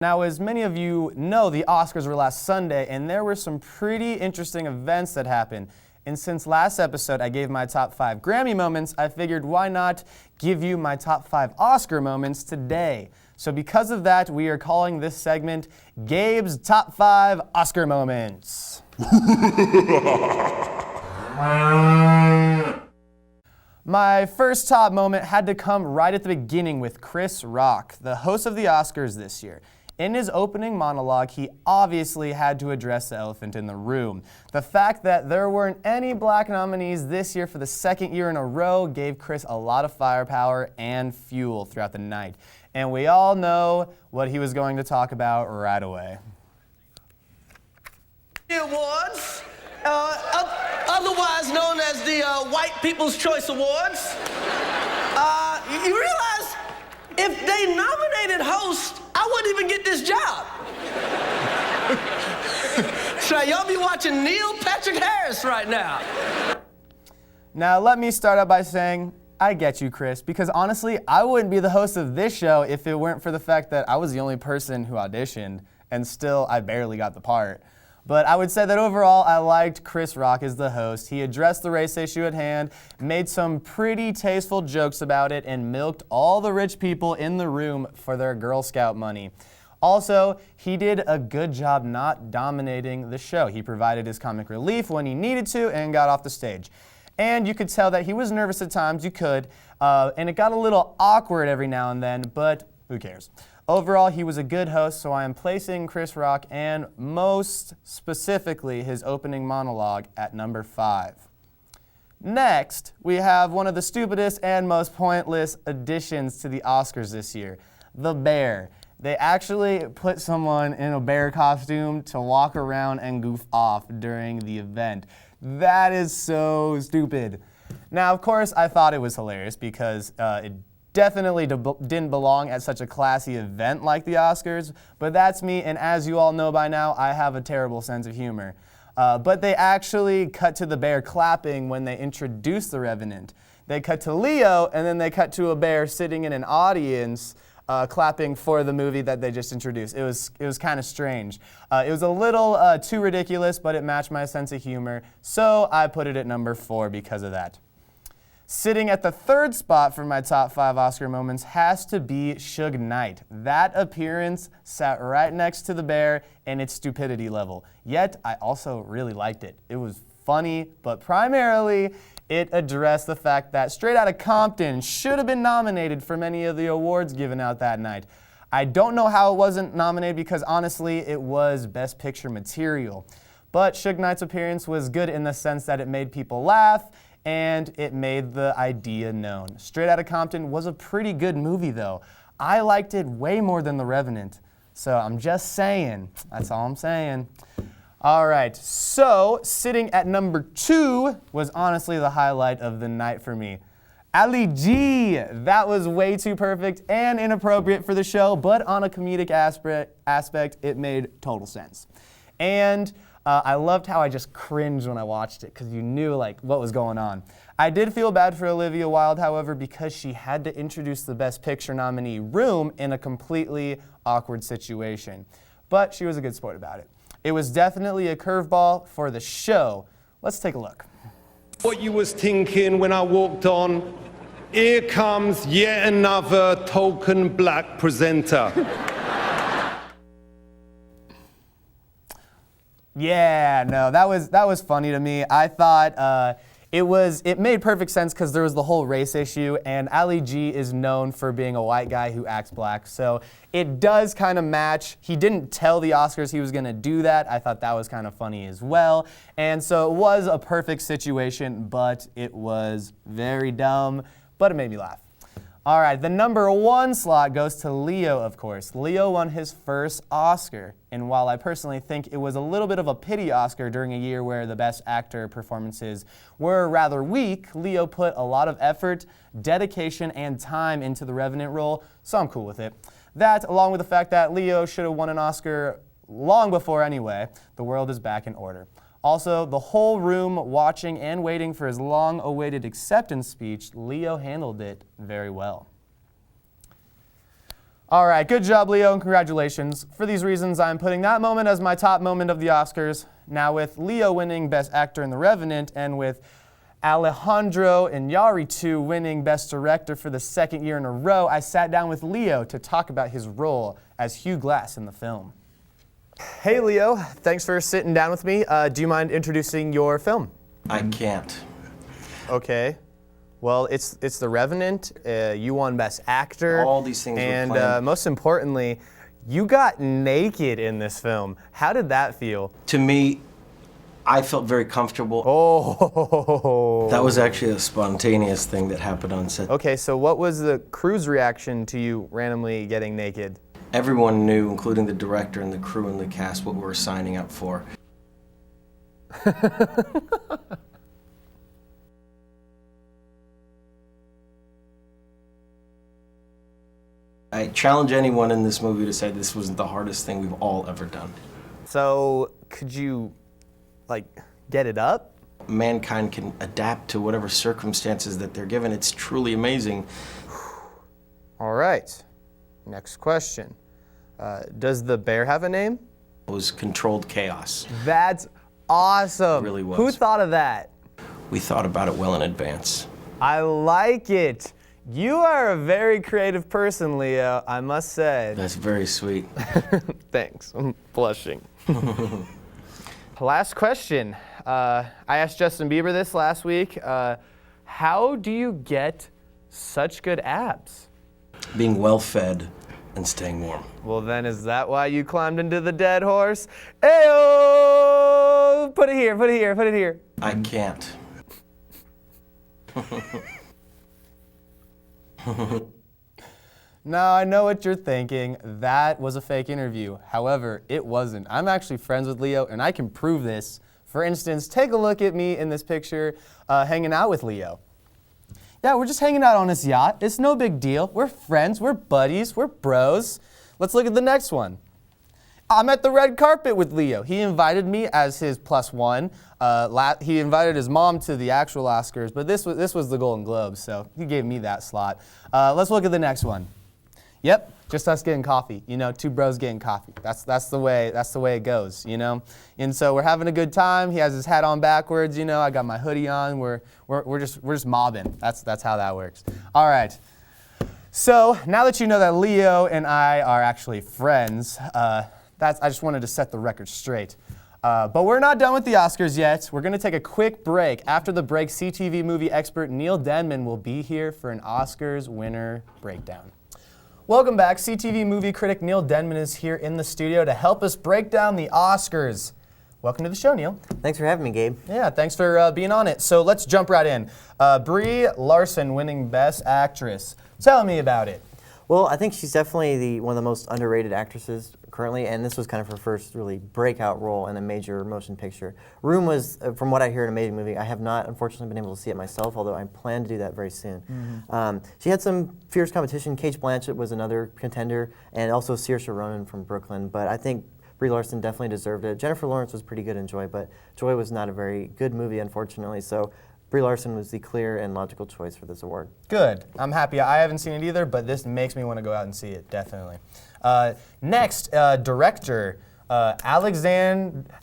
Now, as many of you know, the Oscars were last Sunday, and there were some pretty interesting events that happened. And since last episode I gave my top 5 Grammy moments, I figured why not give you my top 5 Oscar moments today. So because of that, we are calling this segment Gabe's Top 5 Oscar Moments. My first top moment had to come right at the beginning with Chris Rock, the host of the Oscars this year. In his opening monologue, he obviously had to address the elephant in the room. The fact that there weren't any black nominees this year for the second year in a row gave Chris a lot of firepower and fuel throughout the night. And we all know what he was going to talk about right away. The awards, otherwise known as the White People's Choice Awards. You realize if they nominated host, I wouldn't even get this job. So y'all be watching Neil Patrick Harris right now. Now let me start out by saying, I get you, Chris, because honestly, I wouldn't be the host of this show if it weren't for the fact that I was the only person who auditioned, and still I barely got the part. But I would say that overall, I liked Chris Rock as the host. He addressed the race issue at hand, made some pretty tasteful jokes about it, and milked all the rich people in the room for their Girl Scout money. Also, he did a good job not dominating the show. He provided his comic relief when he needed to and got off the stage. And you could tell that he was nervous at times, and it got a little awkward every now and then, but who cares? Overall, he was a good host, so I am placing Chris Rock and most specifically his opening monologue at number 5. Next, we have one of the stupidest and most pointless additions to the Oscars this year, the bear. They actually put someone in a bear costume to walk around and goof off during the event. That is so stupid. Now, of course, I thought it was hilarious because it definitely didn't belong at such a classy event like the Oscars, but that's me, and as you all know by now, I have a terrible sense of humor. But they actually cut to the bear clapping when they introduced the Revenant. They cut to Leo, and then they cut to a bear sitting in an audience clapping for the movie that they just introduced. It was kind of strange. It was a little too ridiculous, but it matched my sense of humor, so I put it at number 4 because of that. Sitting at the 3rd spot for my top 5 Oscar moments has to be Suge Knight. That appearance sat right next to the bear in its stupidity level. Yet, I also really liked it. It was funny, but primarily, it addressed the fact that Straight Outta Compton should have been nominated for many of the awards given out that night. I don't know how it wasn't nominated because honestly, it was Best Picture material. But Suge Knight's appearance was good in the sense that it made people laugh, and it made the idea known. Straight Outta Compton was a pretty good movie though. I liked it way more than The Revenant. So I'm just saying, that's all I'm saying. All right, so sitting at number 2 was honestly the highlight of the night for me. Ali G, that was way too perfect and inappropriate for the show, but on a comedic aspect, it made total sense. And I loved how I just cringed when I watched it because you knew like what was going on. I did feel bad for Olivia Wilde, however, because she had to introduce the Best Picture nominee Room in a completely awkward situation. But she was a good sport about it. It was definitely a curveball for the show. Let's take a look. What you was thinking when I walked on, here comes yet another token black presenter. Yeah, no, that was funny to me. I thought it made perfect sense because there was the whole race issue, and Ali G is known for being a white guy who acts black, so it does kind of match. He didn't tell the Oscars he was going to do that. I thought that was kind of funny as well, and so it was a perfect situation, but it was very dumb, but it made me laugh. All right, the number 1 slot goes to Leo, of course. Leo won his first Oscar, and while I personally think it was a little bit of a pity Oscar during a year where the Best Actor performances were rather weak, Leo put a lot of effort, dedication, and time into the Revenant role, so I'm cool with it. That, along with the fact that Leo should have won an Oscar long before anyway, the world is back in order. Also, the whole room watching and waiting for his long-awaited acceptance speech, Leo handled it very well. All right, good job, Leo, and congratulations. For these reasons, I'm putting that moment as my top moment of the Oscars. Now, with Leo winning Best Actor in The Revenant, and with Alejandro Iñárritu winning Best Director for the second year in a row, I sat down with Leo to talk about his role as Hugh Glass in the film. Hey, Leo, thanks for sitting down with me. Do you mind introducing your film? I can't. Okay. Well, it's The Revenant. You won Best Actor. All these things and were planned. Most importantly, you got naked in this film. How did that feel? To me, I felt very comfortable. Oh. That was actually a spontaneous thing that happened on set. Okay, so what was the crew's reaction to you randomly getting naked? Everyone knew, including the director and the crew and the cast, what we were signing up for. I challenge anyone in this movie to say this wasn't the hardest thing we've all ever done. So, could you, get it up? Mankind can adapt to whatever circumstances that they're given. It's truly amazing. All right. Next question. Does the bear have a name? It was controlled chaos. That's awesome. It really was. Who thought of that? We thought about it well in advance. I like it. You are a very creative person, Leo, I must say. That's very sweet. Thanks. I'm blushing. Last question. I asked Justin Bieber this last week. How do you get such good abs? Being well fed and staying warm. Well, then, is that why you climbed into the dead horse? Ayo! Put it here, put it here, put it here. I can't. Now, I know what you're thinking. That was a fake interview. However, it wasn't. I'm actually friends with Leo, and I can prove this. For instance, take a look at me in this picture hanging out with Leo. Yeah, we're just hanging out on his yacht. It's no big deal. We're friends, we're buddies, we're bros. Let's look at the next one. I'm at the red carpet with Leo. He invited me as his +1. He invited his mom to the actual Oscars, but this was the Golden Globes, so he gave me that slot. Let's look at the next one. Yep, just us getting coffee. You know, two bros getting coffee. That's the way it goes. You know, and so we're having a good time. He has his hat on backwards. You know, I got my hoodie on. We're just mobbing. That's how that works. All right. So now that you know that Leo and I are actually friends, I just wanted to set the record straight. But we're not done with the Oscars yet. We're going to take a quick break. After the break, CTV movie expert Neall Denman will be here for an Oscars winner breakdown. Welcome back. CTV movie critic Neall Denman is here in the studio to help us break down the Oscars. Welcome to the show, Neal. Thanks for having me, Gabe. Yeah, thanks for being on it. So let's jump right in. Brie Larson winning Best Actress. Tell me about it. Well, I think she's definitely one of the most underrated actresses currently, and this was kind of her first really breakout role in a major motion picture. Room was, from what I hear, an amazing movie. I have not, unfortunately, been able to see it myself, although I plan to do that very soon. Mm-hmm. She had some fierce competition. Kate Blanchett was another contender, and also Saoirse Ronan from Brooklyn, but I think Brie Larson definitely deserved it. Jennifer Lawrence was pretty good in Joy, but Joy was not a very good movie, unfortunately, so Brie Larson was the clear and logical choice for this award. Good. I'm happy. I haven't seen it either, but this makes me want to go out and see it, definitely. Next, director,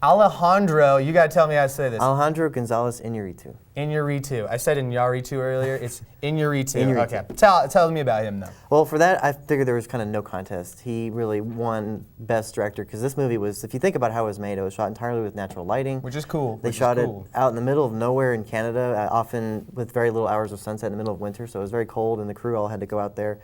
Alejandro, you got to tell me how to say this. Alejandro González Iñárritu. Iñárritu. I said Iñárritu earlier. It's Iñárritu. Iñárritu. Okay. Tell me about him, though. Well, for that, I figured there was kind of no contest. He really won Best Director because this movie was, if you think about how it was made, it was shot entirely with natural lighting. Which is cool. They shot it out in the middle of nowhere in Canada, often with very little hours of sunset in the middle of winter, so it was very cold, and the crew all had to go out there.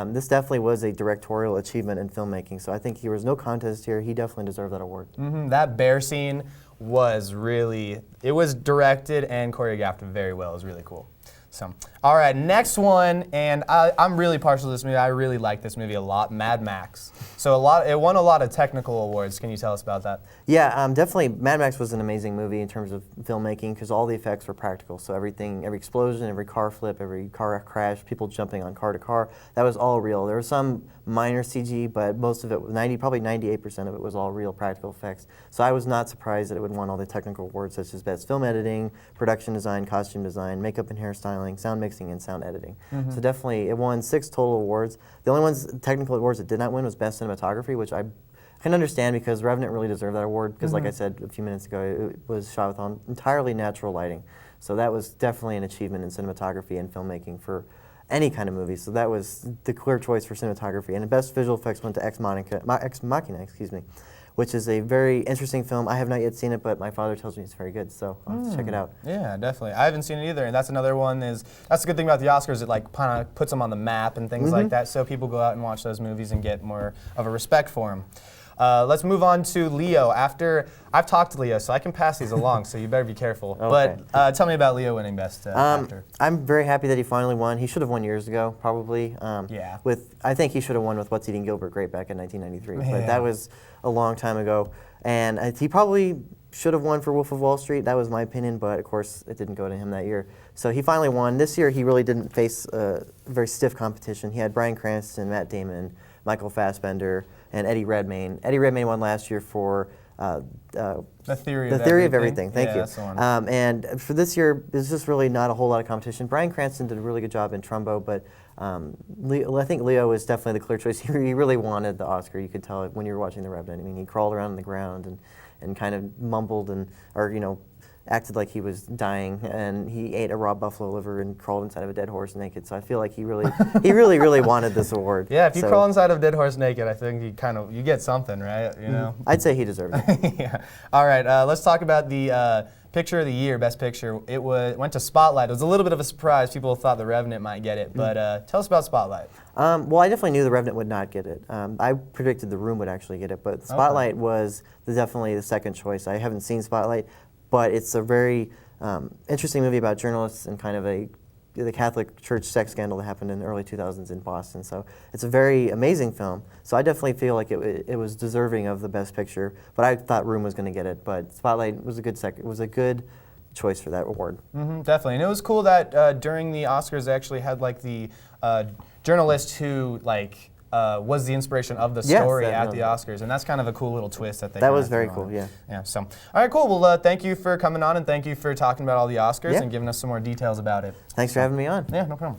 This definitely was a directorial achievement in filmmaking, so I think there was no contest here. He definitely deserved that award. Mm-hmm. That bear scene was really, it was directed and choreographed very well. It was really cool. So, all right, next one, and I'm really partial to this movie. I really like this movie a lot, Mad Max. So it won a lot of technical awards. Can you tell us about that? Yeah, definitely. Mad Max was an amazing movie in terms of filmmaking because all the effects were practical. So everything, every explosion, every car flip, every car crash, people jumping on car to car, that was all real. There was some minor CG, but most of it, probably 98% of it was all real practical effects. So I was not surprised that it would win all the technical awards such as Best Film Editing, Production Design, Costume Design, Makeup and Hairstyling, storytelling, sound mixing, and sound editing. So definitely, it won 6 total awards. The only technical awards it did not win was Best Cinematography, which I can understand because Revenant really deserved that award because, like I said a few minutes ago, it was shot with entirely natural lighting. So that was definitely an achievement in cinematography and filmmaking for any kind of movie. So that was the clear choice for cinematography. And the Best Visual Effects went to Ex Machina, excuse me, which is a very interesting film. I have not yet seen it, but my father tells me it's very good, so I'll have to check it out. Yeah, definitely. I haven't seen it either, and that's another one. That's the good thing about the Oscars. It like kind of puts them on the map and things like that, so people go out and watch those movies and get more of a respect for them. Let's move on to Leo. I've talked to Leo, so I can pass these along, so you better be careful. Okay. But tell me about Leo winning Best Actor. I'm very happy that he finally won. He should have won years ago, probably. Yeah. I think he should have won with What's Eating Gilbert Grape back in 1993, Yeah. but that was a long time ago. And he probably should have won for Wolf of Wall Street. That was my opinion, but of course it didn't go to him that year. So he finally won. This year he really didn't face a very stiff competition. He had Bryan Cranston, Matt Damon, Michael Fassbender, and Eddie Redmayne. Eddie Redmayne won last year for The Theory of Everything. Thank you. That's the one. And for this year, there's just really not a whole lot of competition. Bryan Cranston did a really good job in Trumbo, but I think Leo is definitely the clear choice. He really wanted the Oscar. You could tell it when you were watching The Revenant. I mean, he crawled around on the ground and kind of mumbled or acted like he was dying, and he ate a raw buffalo liver and crawled inside of a dead horse naked. So I feel like he really wanted this award. Yeah, if you crawl inside of a dead horse naked, I think you get something, right? You know. I'd say he deserved it. Yeah. All right. Let's talk about the Picture of the Year, Best Picture. It went to Spotlight. It was a little bit of a surprise. People thought The Revenant might get it, but tell us about Spotlight. Well, I definitely knew The Revenant would not get it. I predicted The Room would actually get it, but Spotlight was definitely the second choice. I haven't seen Spotlight, but it's a very interesting movie about journalists and kind of the Catholic Church sex scandal that happened in the early 2000s in Boston. So it's a very amazing film. So I definitely feel like it was deserving of the Best Picture, but I thought Room was going to get it. But Spotlight was a good choice for that award. Definitely, and it was cool that during the Oscars they actually had like the journalist who was the inspiration of the story at the Oscars, and that's kind of a cool little twist that they. That was very cool, yeah. Yeah. So, all right, cool. Well, thank you for coming on, and thank you for talking about all the Oscars Yeah. and giving us some more details about it. Thanks for having me on. Yeah, no problem.